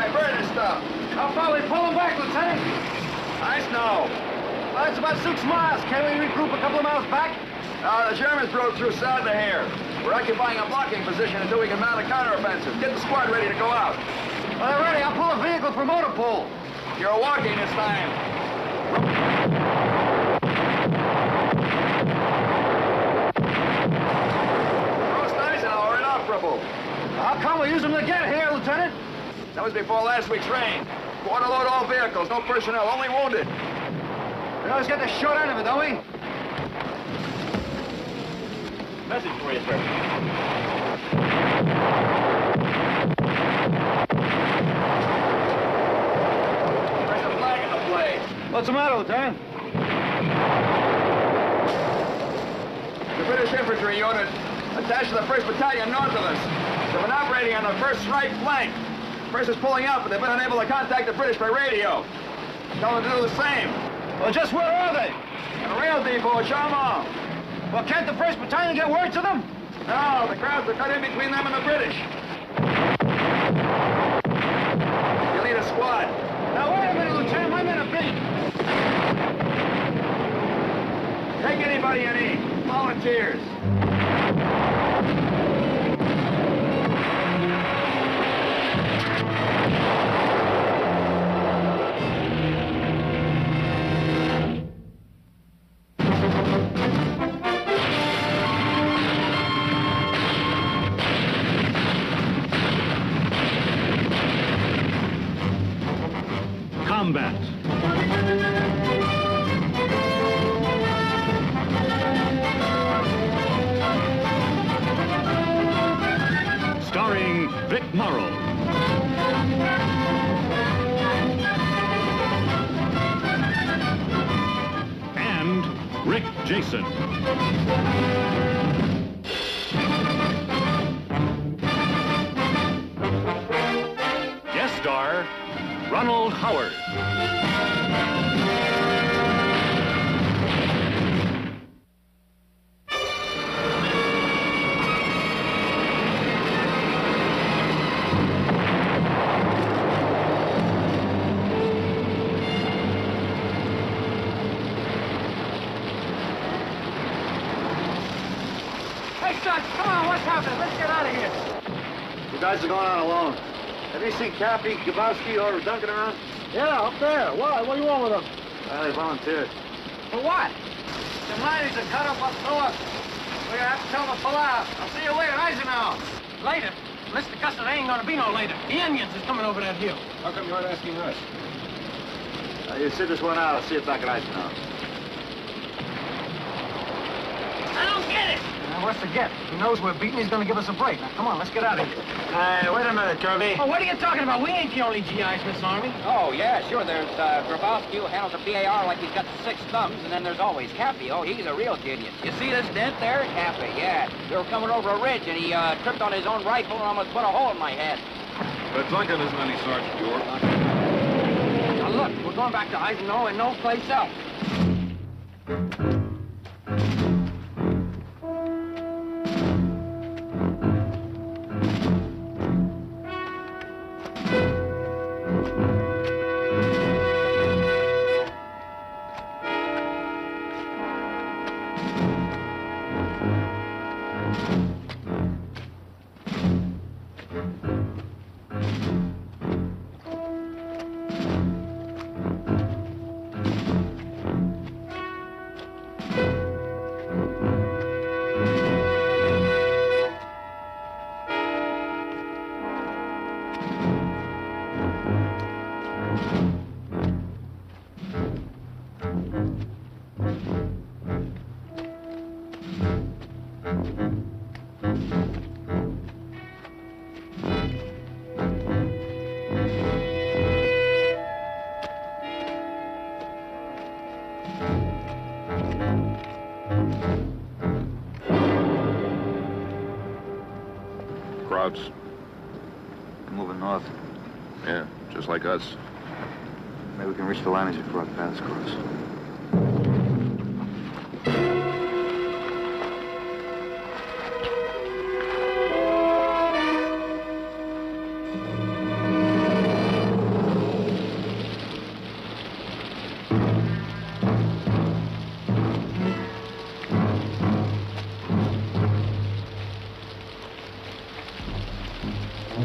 I burned this stuff. How far we pull them back, Lieutenant? I know. Well, it's about 6 miles. Can't we regroup a couple of miles back? The Germans broke through south of here. We're occupying a blocking position until we can mount a counteroffensive. Get the squad ready to go out. Well, they're ready. I'll pull a vehicle for motor pool. You're walking this time. Road's nice and I'll run operable. How come we use them to get here, Lieutenant? That was before last week's rain. Quarter load all vehicles, no personnel, only wounded. We always get the short end of it, don't we? Message for you, sir. There's a flag in the play. What's the matter, Lieutenant? The British infantry unit attached to the 1st Battalion north of us. They've been operating on the 1st right flank. First is pulling out, but they've been unable to contact the British by radio. Tell them to do the same. Well, just where are they? At a rail depot at Charmont. Well, can't the 1st Battalion get word to them? No, the crowds are cut in between them and the British. You'll need a squad. Now, wait a minute, Lieutenant. My men are beat. Take anybody you need. Volunteers. Combat. Starring Vic Morrow. And Rick Jason. Guest star Ronald Howard. Hey, son, come on. What's happening? Let's get out of here. You guys are going on alone. Have you seen Cappy, Gabowski, or Duncan around? Yeah, up there. Why? What do you want with them? Well, they volunteered. For what? The miners are cut up through us. We're gonna have to tell them to pull out. I'll see you later, Eisenhower. Later? Mr. Custer, there ain't gonna be no later. The Indians is coming over that hill. How come you aren't asking us? You sit this one out. I'll see you back at Eisenhower. I don't get it. What's the get? He knows we're beaten. He's gonna give us a break. Now, come on, let's get out of here. Wait a minute, Kirby. Oh, what are you talking about? We ain't the only GIs in this army. Oh, yeah, sure. There's Grabowski, who handles the PAR like he's got 6 thumbs, and then there's always Cappy. Oh, he's a real genius. You see this dent there? Cappy, yeah. We were coming over a ridge, and he tripped on his own rifle and almost put a hole in my head. But Duncan isn't any Sergeant York. Now, look, we're going back to Eisenhower and no place else. Krauts? They're moving north. Yeah, just like us. Maybe we can reach the line as you brought paths across. The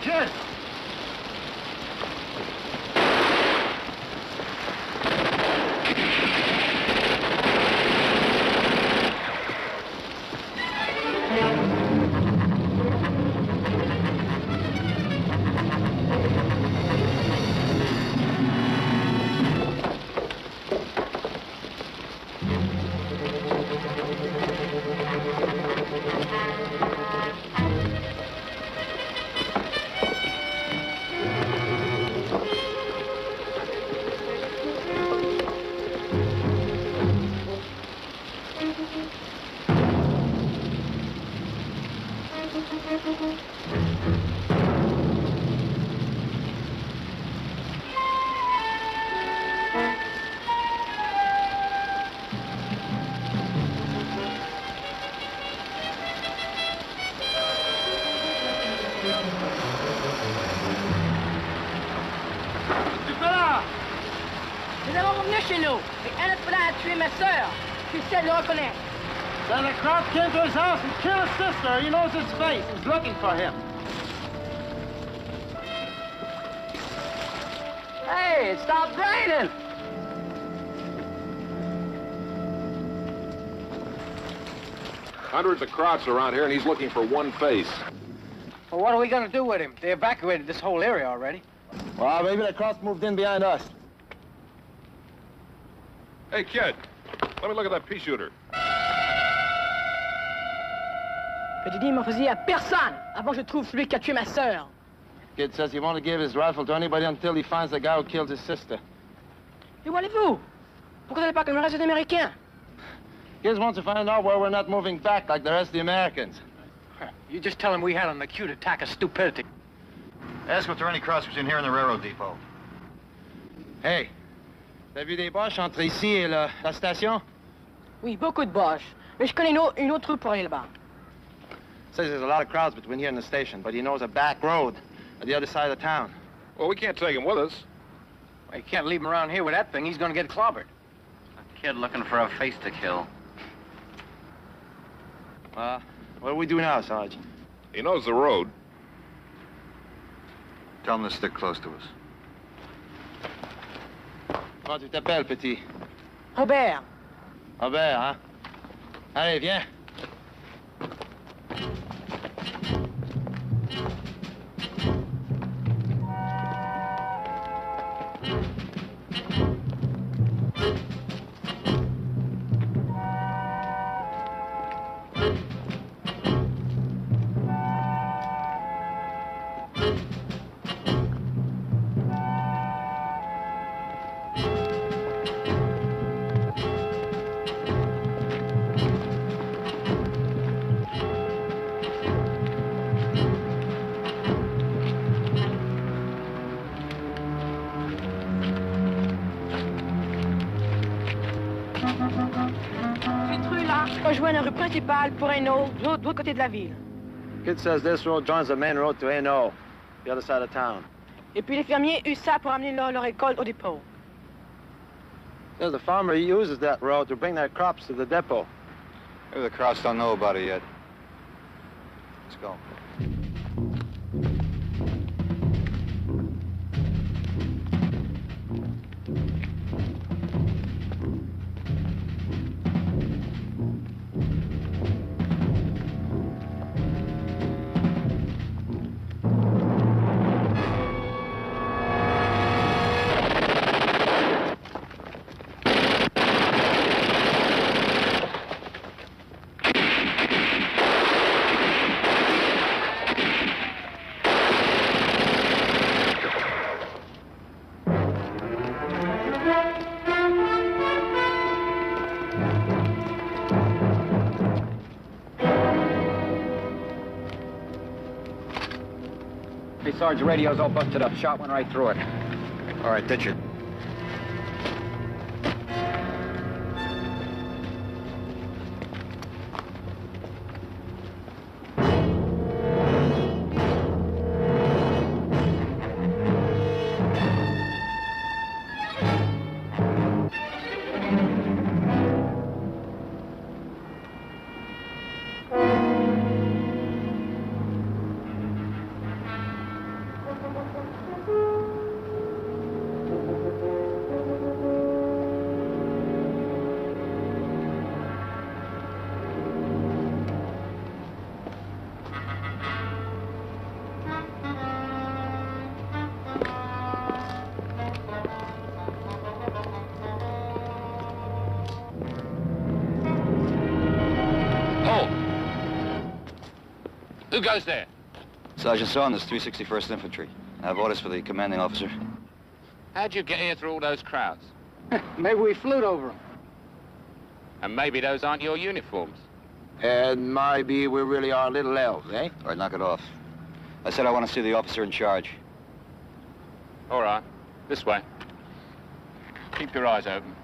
kid! Nous avons revenu chez nous. Et un autre a tué ma sœur. Tu sais de le reconnaître. Then the crowd came to his house and killed his sister. He knows his face. He's looking for him. Hey, it stopped raining. Hundreds of Krauts around here, and he's looking for one face. Well, what are we going to do with him? They evacuated this whole area already. Well, maybe the Krauts moved in behind us. Hey, kid, let me look at that pea shooter. Je te dis, il m'en faisait à personne avant que je trouve celui qui a tué ma sœur. Kid says he won't give his rifle to anybody until he finds the guy who killed his sister. Et où allez-vous? Pourquoi vous n'allez pas comme le reste des Américains? Kids want to find out where we're not moving back like the rest of the Americans. You just tell him we had an acute attack of stupidity. Ask if there are any crossers in here in the railroad depot. Hey, t'as vu des boches entre ici et la station? Oui, beaucoup de boches. Mais je connais une autre route pour aller là-bas. Says there's a lot of crowds between here and the station, but he knows a back road at the other side of the town. Well, we can't take him with us. Well, you can't leave him around here with that thing. He's going to get clobbered. A kid looking for a face to kill. What do we do now, Sarge? He knows the road. Tell him to stick close to us. Comment tu t'appelles, petit? Robert. Robert, hein? Allez, viens. Rejoindre la rue principale pour Hainaut, de l'autre côté de la ville. Kid says this road joins the main road to Hainaut, the other side of town. Et puis les fermiers usent ça pour amener leur récolte au dépôt. Says the farmer he uses that road to bring their crops to the depot. Maybe the Krauts don't know about it yet. Let's go. Hey, Sarge, the radio's all busted up. Shot went right through it. All right, ditch it. Who goes there? Sergeant Saunders, 361st Infantry. I have orders for the commanding officer. How'd you get here through all those crowds? Maybe we flew over them. And maybe those aren't your uniforms. And maybe we really are little elves, eh? All right, knock it off. I said I want to see the officer in charge. All right, this way. Keep your eyes open.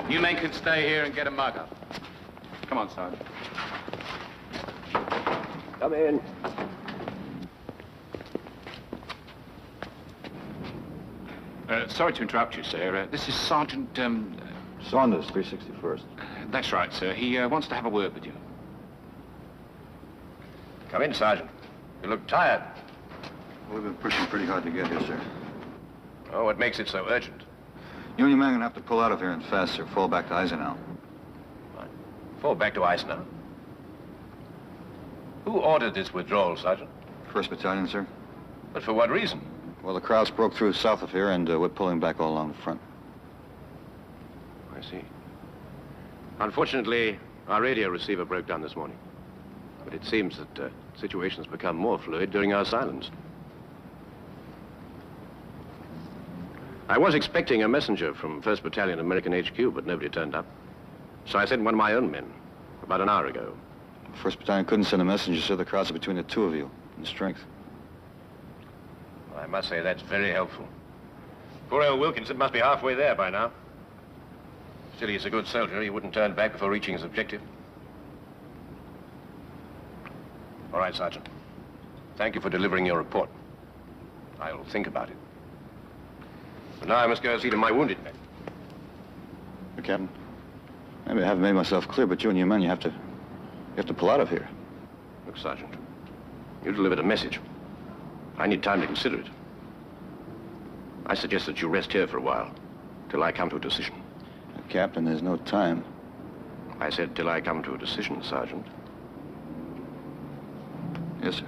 You men can stay here and get a mug up. Come on, Sergeant. Come in. Sorry to interrupt you, sir. This is Sergeant, Saunders, 361st. That's right, sir. He wants to have a word with you. Come in, Sergeant. You look tired. We've been pushing pretty hard to get here, sir. Oh, what makes it so urgent? You and your men are going to have to pull out of here and fast, sir. Fall back to Eisenhower. What? Fall back to Eisenhower? Who ordered this withdrawal, Sergeant? 1st Battalion, sir. But for what reason? Well, the crowds broke through south of here, and we're pulling back all along the front. I see. Unfortunately, our radio receiver broke down this morning. But it seems that situations become more fluid during our silence. I was expecting a messenger from 1st Battalion American HQ, but nobody turned up. So I sent one of my own men about an hour ago. 1st Battalion couldn't send a messenger, sir. The crowds are between the two of you in strength. Well, I must say that's very helpful. Poor old Wilkinson must be halfway there by now. Still, he's a good soldier. He wouldn't turn back before reaching his objective. All right, Sergeant. Thank you for delivering your report. I'll think about it. But now I must go see to my wounded men. Captain, maybe I haven't made myself clear, but you and your men, you have to pull out of here. Look, Sergeant, you delivered a message. I need time to consider it. I suggest that you rest here for a while, till I come to a decision. Captain, there's no time. I said till I come to a decision, Sergeant. Yes, sir.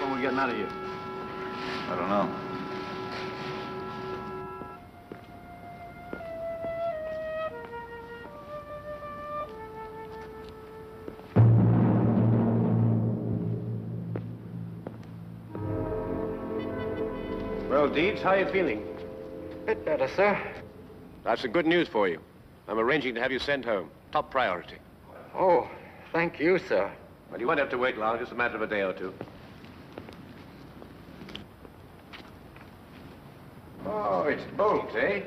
When we're getting out of here? I don't know. old deeds. How are you feeling? Bit better, sir. I have some good news for you. I'm arranging to have you sent home. Top priority. Oh, thank you, sir. Well, you won't have to wait long. Just a matter of a day or two. Oh, it's Bolt, eh?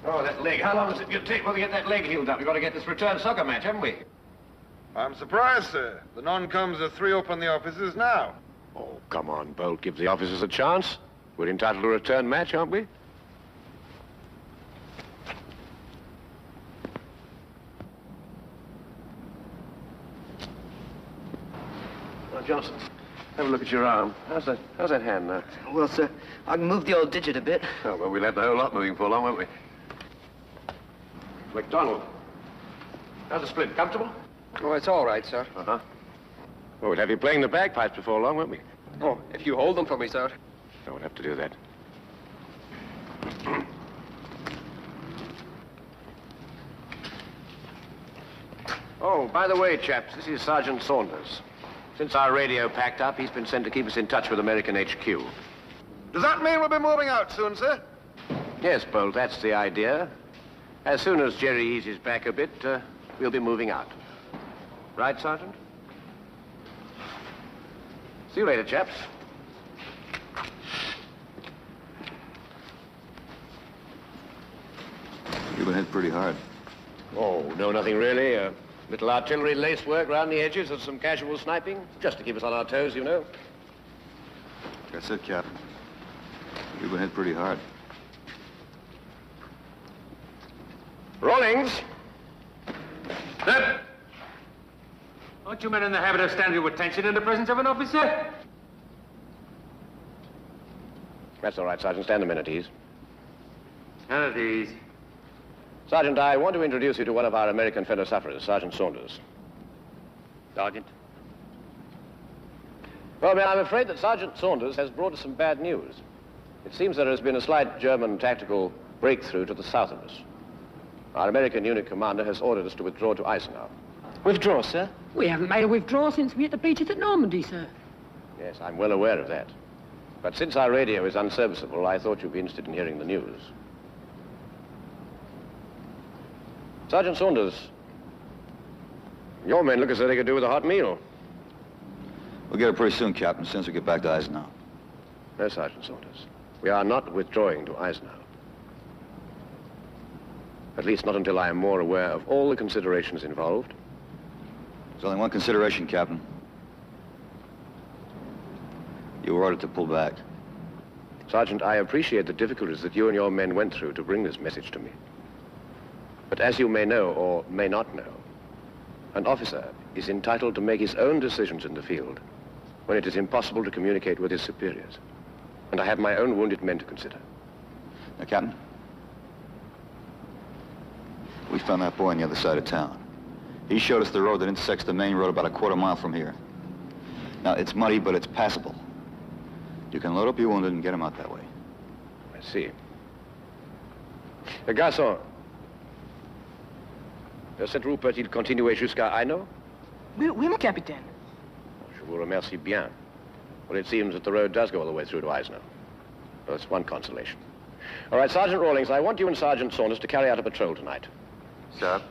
Oh, that leg. How long does it take to get that leg healed up? We've got to get this return soccer match, haven't we? I'm surprised, sir. The non-coms are 3 up on the officers now. Oh, come on, Bolt. Give the officers a chance. We're entitled to a return match, aren't we? Now, Johnson, have a look at your arm. How's that hand now? Well, sir, I can move the old digit a bit. Oh, well, we'll have the whole lot moving for long, won't we? McDonald, how's the split? Comfortable? Oh, it's all right, sir. Uh-huh. Well, we'll have you playing the bagpipes before long, won't we? Oh, if you hold them for me, sir. No, we'll have to do that. Oh, by the way, chaps, this is Sergeant Saunders. Since our radio packed up, he's been sent to keep us in touch with American HQ. Does that mean we'll be moving out soon, sir? Yes, Bolt, that's the idea. As soon as Jerry eases back a bit, we'll be moving out. Right, Sergeant? See you later, chaps. You've been hit pretty hard. Oh, no, nothing really. Little artillery lace work round the edges and some casual sniping, just to keep us on our toes, you know. That's it, Captain. You've been hit pretty hard. Rawlings! Sir? Aren't you men in the habit of standing to attention in the presence of an officer? That's all right, Sergeant. Stand a minute, ease. None of these. Sergeant, I want to introduce you to one of our American fellow sufferers, Sergeant Saunders. Sergeant? Well, I'm afraid that Sergeant Saunders has brought us some bad news. It seems there has been a slight German tactical breakthrough to the south of us. Our American unit commander has ordered us to withdraw to Eisenhower. Withdraw, sir? We haven't made a withdrawal since we hit the beaches at Normandy, sir. Yes, I'm well aware of that. But since our radio is unserviceable, I thought you'd be interested in hearing the news. Sergeant Saunders, your men look as though they could do with a hot meal. We'll get it pretty soon, Captain, as soon as we get back to Eisenhower. No, Sergeant Saunders. We are not withdrawing to Eisenhower. At least not until I am more aware of all the considerations involved. There's only one consideration, Captain. You were ordered to pull back. Sergeant, I appreciate the difficulties that you and your men went through to bring this message to me. But as you may know or may not know, an officer is entitled to make his own decisions in the field when it is impossible to communicate with his superiors. And I have my own wounded men to consider. Now, Captain, we found that boy on the other side of town. He showed us the road that intersects the main road about a quarter mile from here. Now, it's muddy, but it's passable. You can load up your wounded and get him out that way. I see. Garçon, cette route peut-il continuer jusqu'à Hainaut? Oui, mon capitaine. Je vous remercie bien. Well, it seems that the road does go all the way through to Eisenhower. Well, that's one consolation. All right, Sergeant Rawlings, I want you and Sergeant Saunders to carry out a patrol tonight. Sir?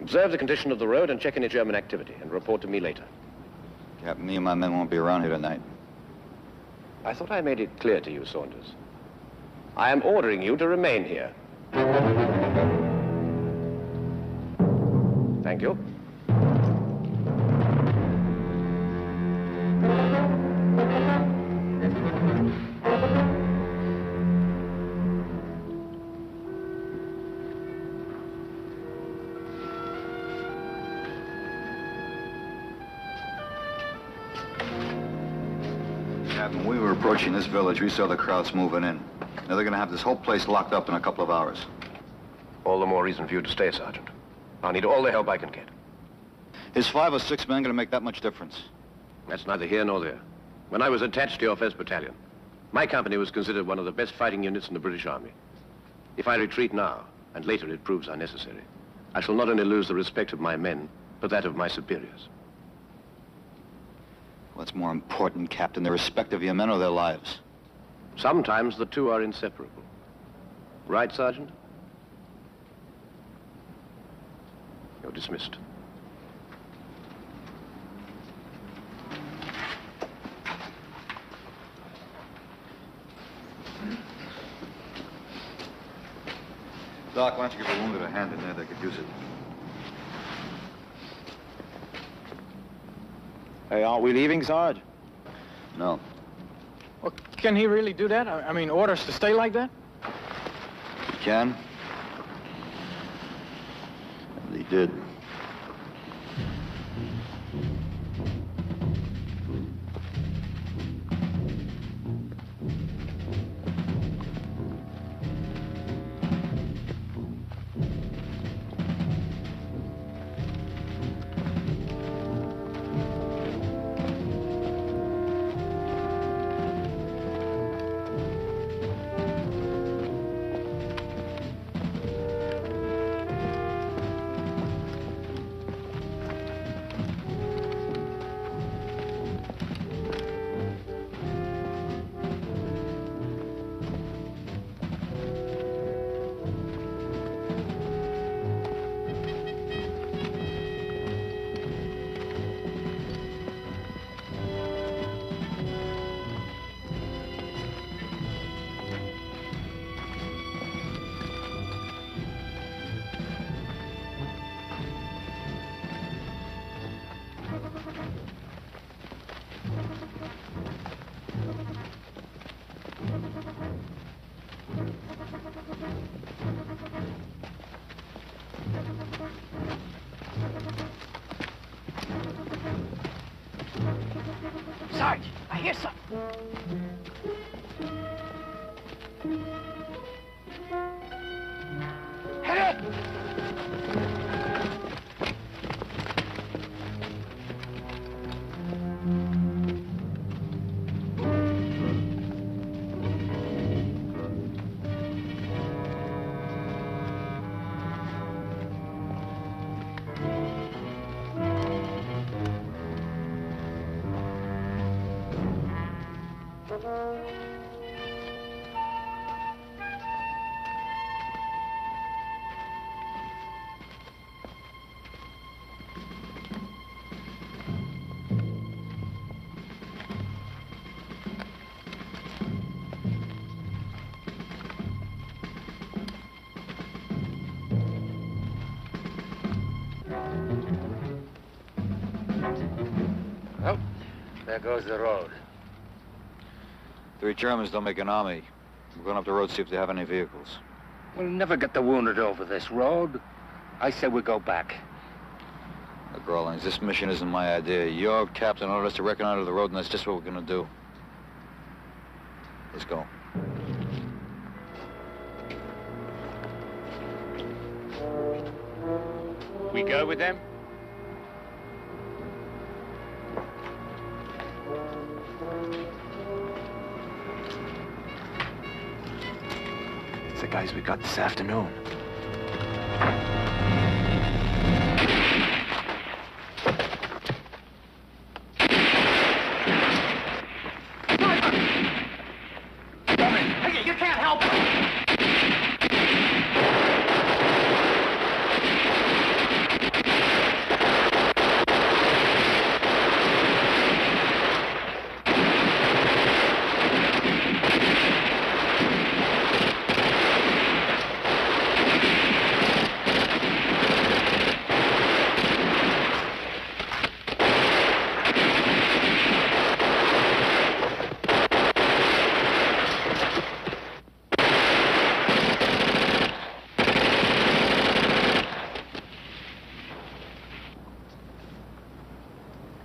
Observe the condition of the road and check any German activity, and report to me later. Captain, me and my men won't be around here tonight. I thought I made it clear to you, Saunders. I am ordering you to remain here. Thank you. Captain, when we were approaching this village, we saw the crowds moving in. Now they're going to have this whole place locked up in a couple of hours. All the more reason for you to stay, Sergeant. I'll need all the help I can get. Is 5 or 6 men going to make that much difference? That's neither here nor there. When I was attached to your 1st Battalion, my company was considered one of the best fighting units in the British Army. If I retreat now, and later it proves unnecessary, I shall not only lose the respect of my men, but that of my superiors. What's more important, Captain, the respect of your men or their lives? Sometimes the two are inseparable. Right, Sergeant? You're dismissed. Doc, why don't you give a wounded a hand in there? They could use it. Hey, aren't we leaving, Sarge? No. Well, can he really do that? I mean, orders to stay like that? He can. And he did. Sarge, I hear something. Hit it! Well, there goes the road. 3 Germans don't make an army. We're going up the road to see if they have any vehicles. We'll never get the wounded over this road. I say we go back. Look, Rawlings, this mission isn't my idea. Your captain ordered us to reconnoiter the road, and that's just what we're going to do. Let's go. We go with them? It's the guys we got this afternoon. Hey, you can't help it.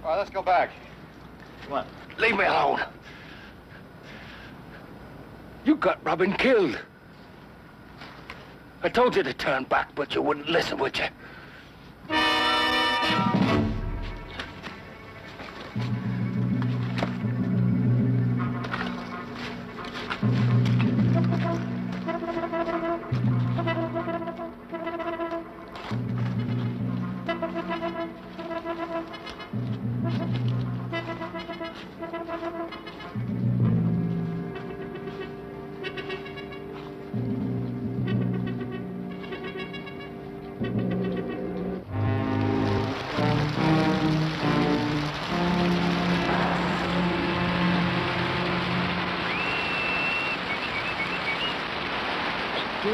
All right, let's go back. Come on. Leave me alone. You got Robin killed. I told you to turn back, but you wouldn't listen, would you?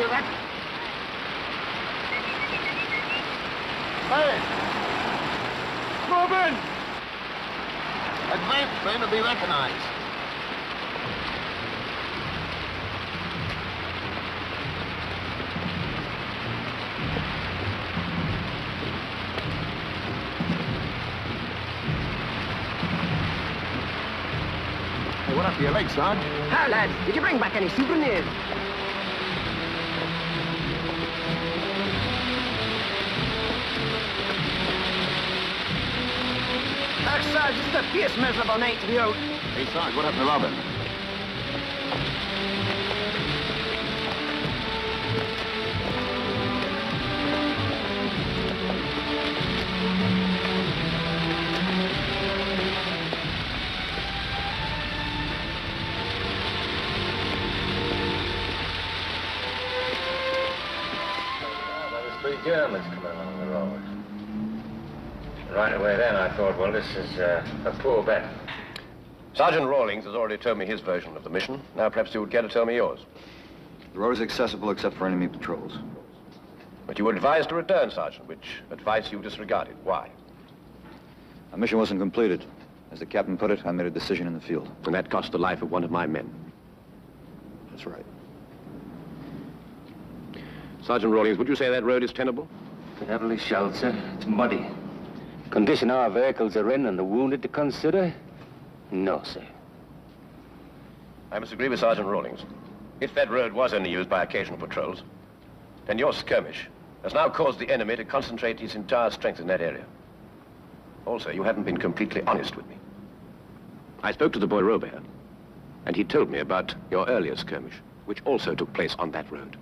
hear that? Hey! Moving! Advance train to be recognized. Hey, what up to your legs, son? Hi, lads. Did you bring back any souvenirs? Sarge, just a fierce miserable night to be out. Hey, Sarge, what happened to Robin? There was 3 Germans coming along the road. Right away then, I thought, well, this is a poor bet. Sergeant Rawlings has already told me his version of the mission. Now perhaps you would care to tell me yours. The road is accessible except for enemy patrols. But you were advised to return, Sergeant, which advice you disregarded. Why? Our mission wasn't completed. As the captain put it, I made a decision in the field. And that cost the life of one of my men. That's right. Sergeant Rawlings, would you say that road is tenable? Heavily shelled, sir. It's muddy. Condition our vehicles are in and the wounded to consider? No, sir. I must agree with Sergeant Rawlings. If that road was only used by occasional patrols, then your skirmish has now caused the enemy to concentrate his entire strength in that area. Also, you haven't been completely honest with me. I spoke to the boy Robert, and he told me about your earlier skirmish, which also took place on that road.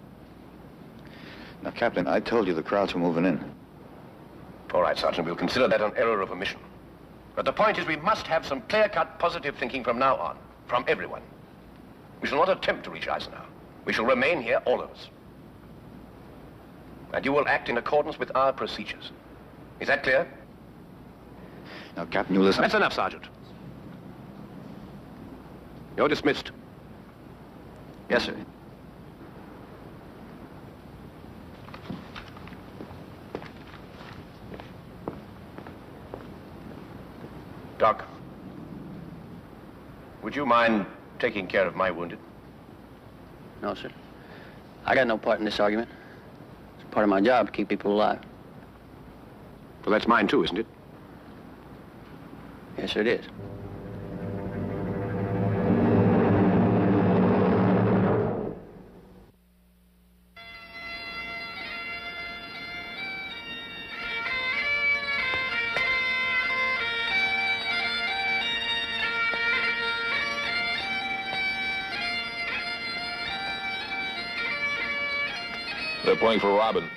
Now, Captain, I told you the crowds were moving in. All right, Sergeant, we'll consider that an error of omission. But the point is we must have some clear-cut positive thinking from now on, from everyone. We shall not attempt to reach Eisenhower. We shall remain here, all of us. And you will act in accordance with our procedures. Is that clear? Now, Captain, you listen. That's enough, Sergeant. You're dismissed. Yes, sir. Doc, would you mind taking care of my wounded? No, sir. I got no part in this argument. It's part of my job to keep people alive. Well, that's mine too, isn't it? Yes, sir, it is. They're playing for Robin.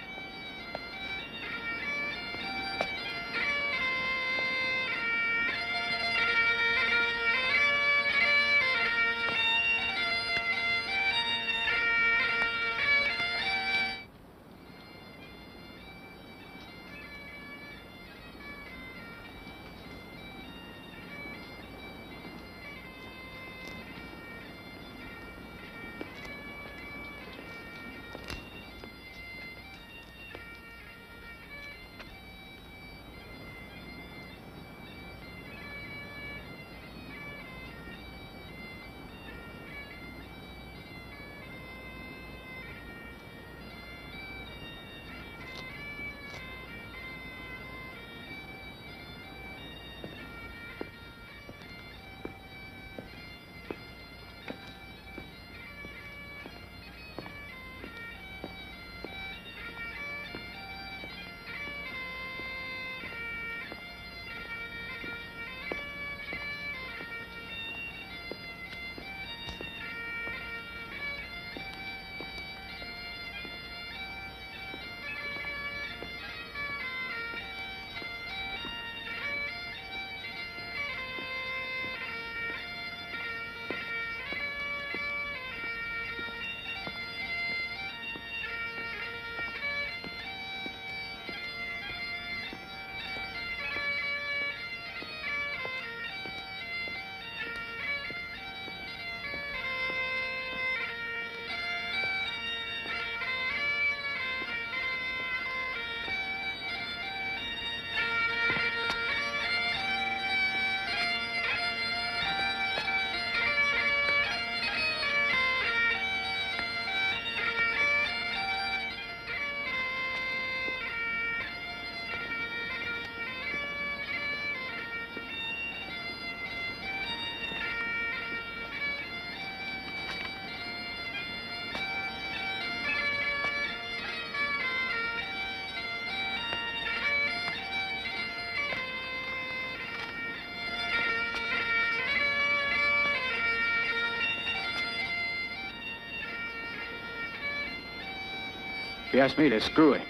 If you ask me, they're screwy.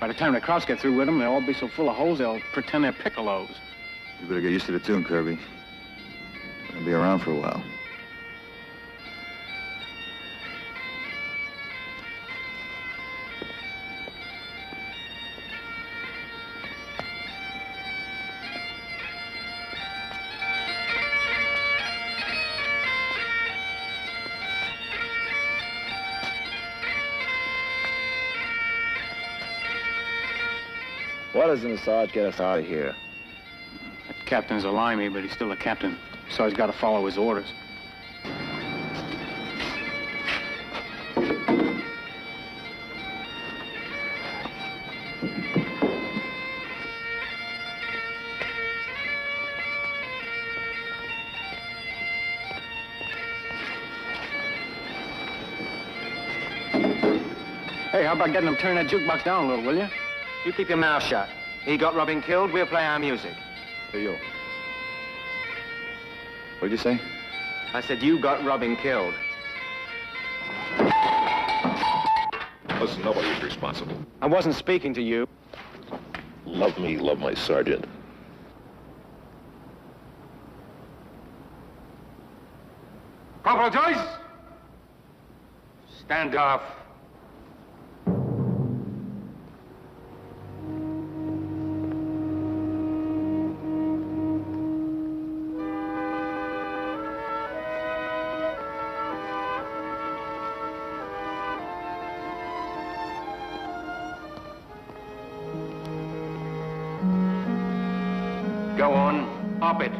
By the time the Krauts get through with them, they'll all be so full of holes, they'll pretend they're piccolos. You better get used to the tune, Kirby. We're gonna be around for a while. What does the Sarge get us out of here? That captain's a limey, but he's still a captain, so he's got to follow his orders. Hey, how about getting them turn that jukebox down a little, will you? You keep your mouth shut. He got Robin killed, we'll play our music. Hey, you. What'd you say? I said you got Robin killed. Listen, nobody's responsible. I wasn't speaking to you. Love me, love my sergeant. Corporal Joyce! Stand off. Go on, up it.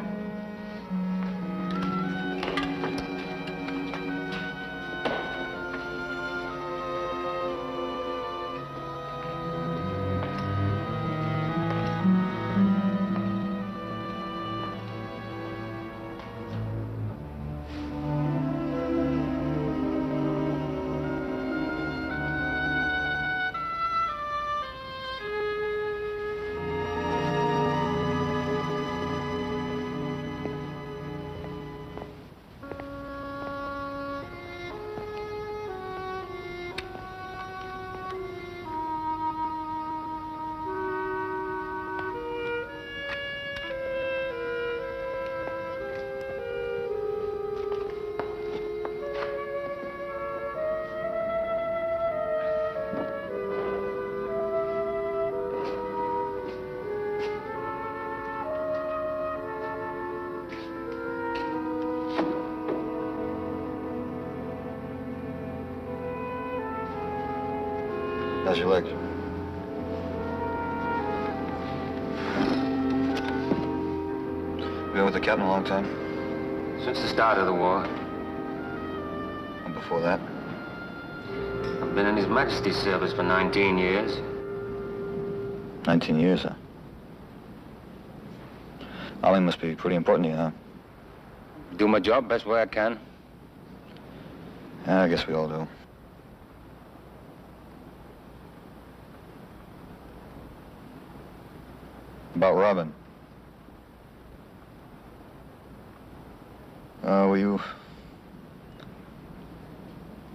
How's your legs? Been with the captain a long time? Since the start of the war. And before that? I've been in His Majesty's service for 19 years. 19 years, huh? Army must be pretty important to you, huh? Do my job best way I can. Yeah, I guess we all do. About Robin. Were you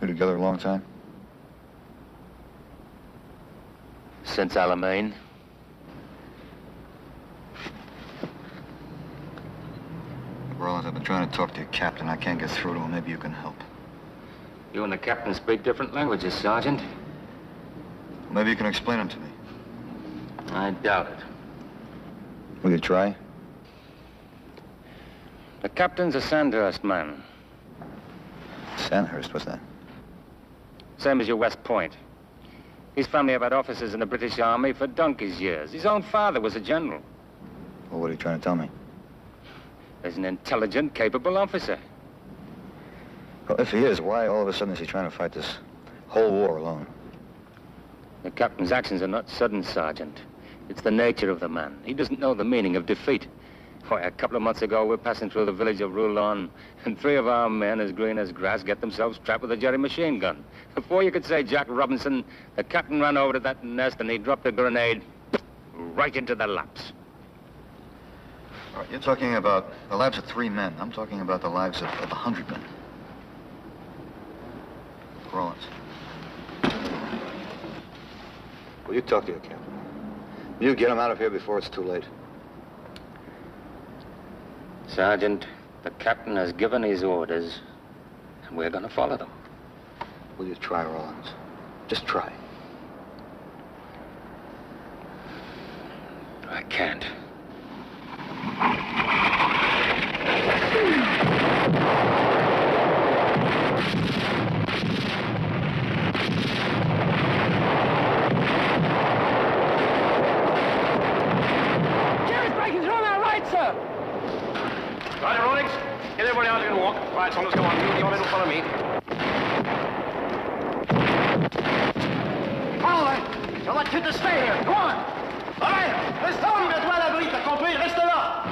together a long time? Since Alamein. Rollins, I've been trying to talk to your captain. I can't get through to him. Maybe you can help. You and the captain speak different languages, Sergeant. Maybe you can explain them to me. I doubt it. Will you try? The captain's a Sandhurst man. Sandhurst, what's that? Same as your West Point. His family have had officers in the British Army for donkey's years. His own father was a general. Well, what are you trying to tell me? He's an intelligent, capable officer. Well, if he is, why all of a sudden is he trying to fight this whole war alone? The captain's actions are not sudden, Sergeant. It's the nature of the man. He doesn't know the meaning of defeat. Why, a couple of months ago, we're passing through the village of Roulon, and 3 of our men, as green as grass, get themselves trapped with a Jerry machine gun. Before you could say Jack Robinson, the captain ran over to that nest and he dropped a grenade right into their laps. All right, you're talking about the lives of 3 men. I'm talking about the lives of 100 men. Rollins. Will you talk to your captain? You get him out of here before it's too late. Sergeant, the captain has given his orders, and we're going to follow them. Will you try, Rollins? Just try. I can't. Jerry's breaking through on our right, sir. Right, Ronix. Get everybody out and walk. Right, Saunders, go on. You men will follow me. Follow them. Tell that kid to stay here. Go on. All right. Reste là. Mets-toi à l'abri. T'as compris? Reste là.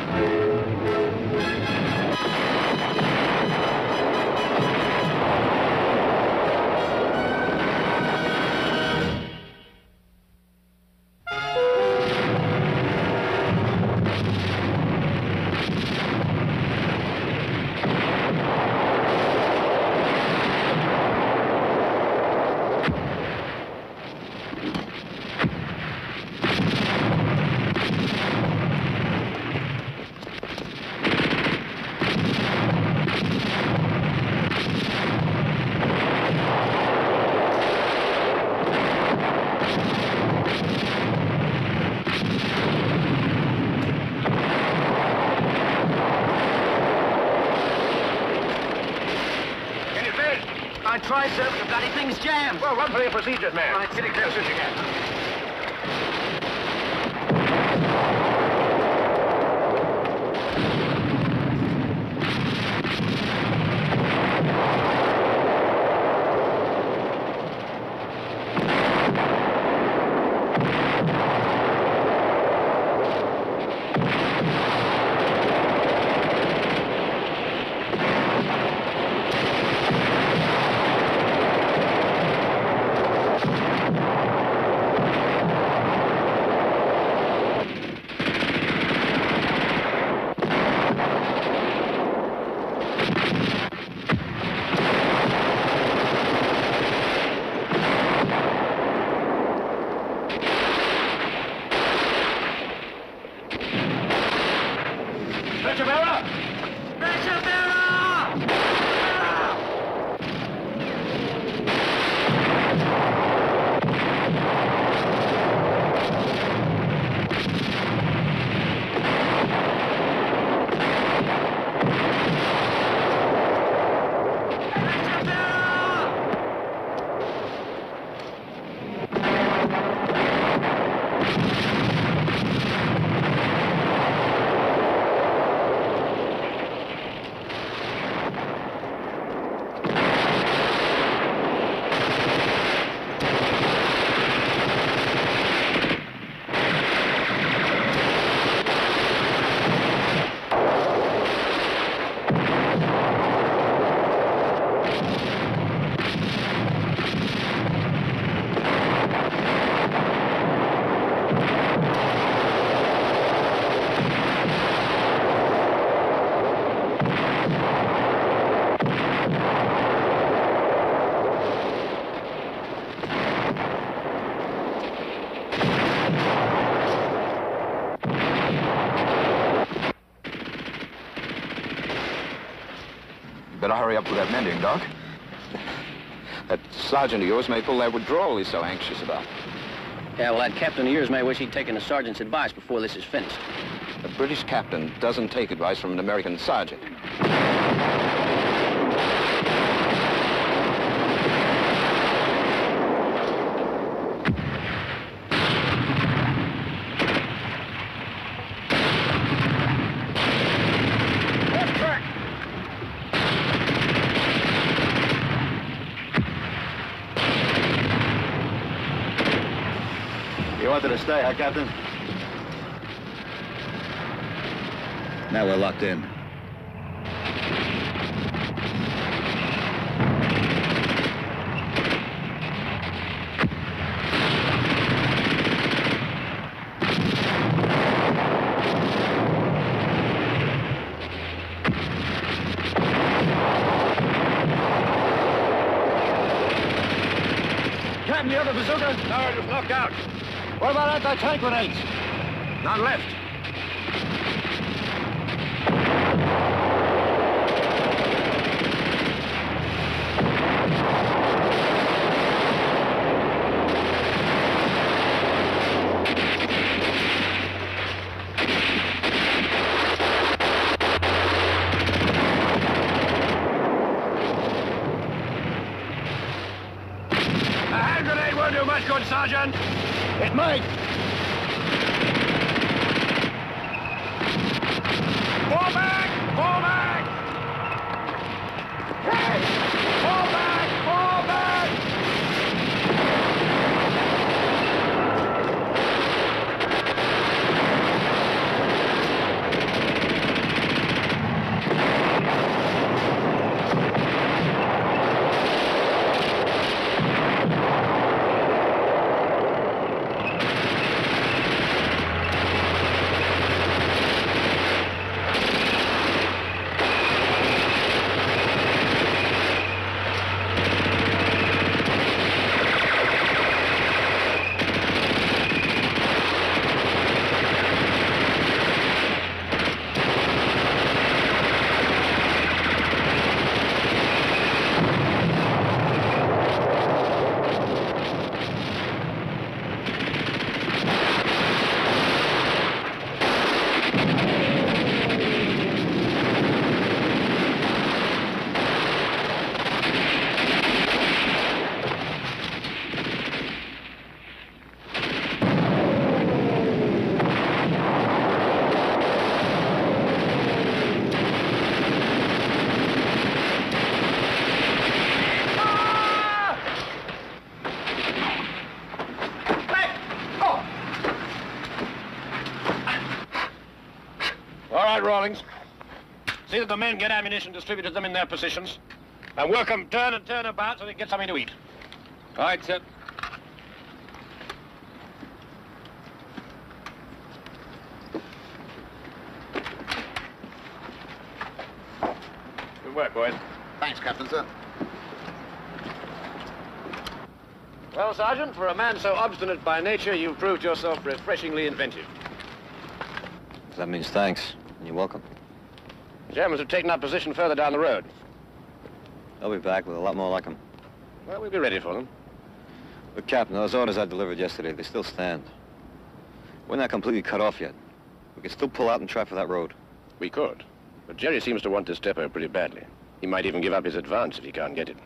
I tried, sir, but the bloody thing's jammed. Well, run for your procedures, man. All right, get it clear as soon as you can. Better hurry up with that mending, Doc. That sergeant of yours may pull that withdrawal he's so anxious about. Yeah, well, that captain of yours may wish he'd taken the sergeant's advice before this is finished. A British captain doesn't take advice from an American sergeant. You wanted to stay, huh, Captain? Now we're locked in. Captain, you have a bazooka Sergeant? No, it was knocked out. What about anti-tank grenades? None left. Good, Sergeant. It might. Fall back! Fall back! Hey! Fall back! Fall back! Rawlings. See that the men get ammunition distributed to them in their positions. And work them turn and turn about so they get something to eat. All right, sir. Good work, boys. Thanks, Captain, sir. Well, Sergeant, for a man so obstinate by nature, you've proved yourself refreshingly inventive. That means thanks. You're welcome. The Germans have taken up position further down the road. They'll be back with a lot more like them. Well, we'll be ready for them. But, Captain, those orders I delivered yesterday, they still stand. We're not completely cut off yet. We can still pull out and try for that road. We could. But Jerry seems to want this depot pretty badly. He might even give up his advance if he can't get it.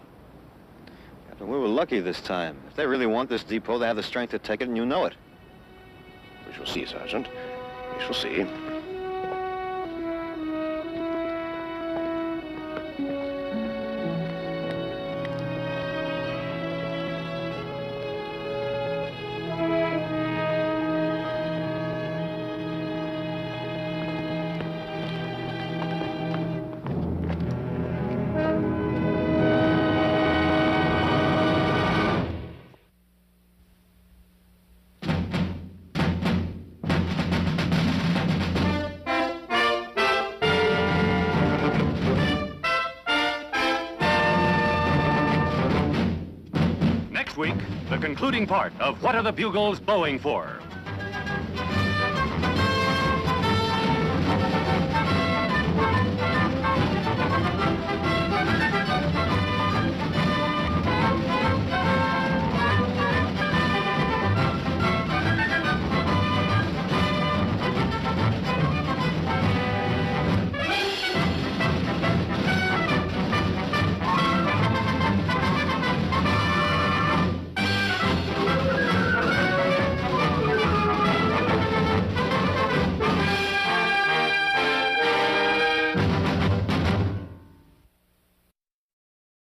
Captain, we were lucky this time. If they really want this depot, they have the strength to take it, and you know it. We shall see, Sergeant. We shall see. Next week, the concluding part of What Are the Bugles Blowing For?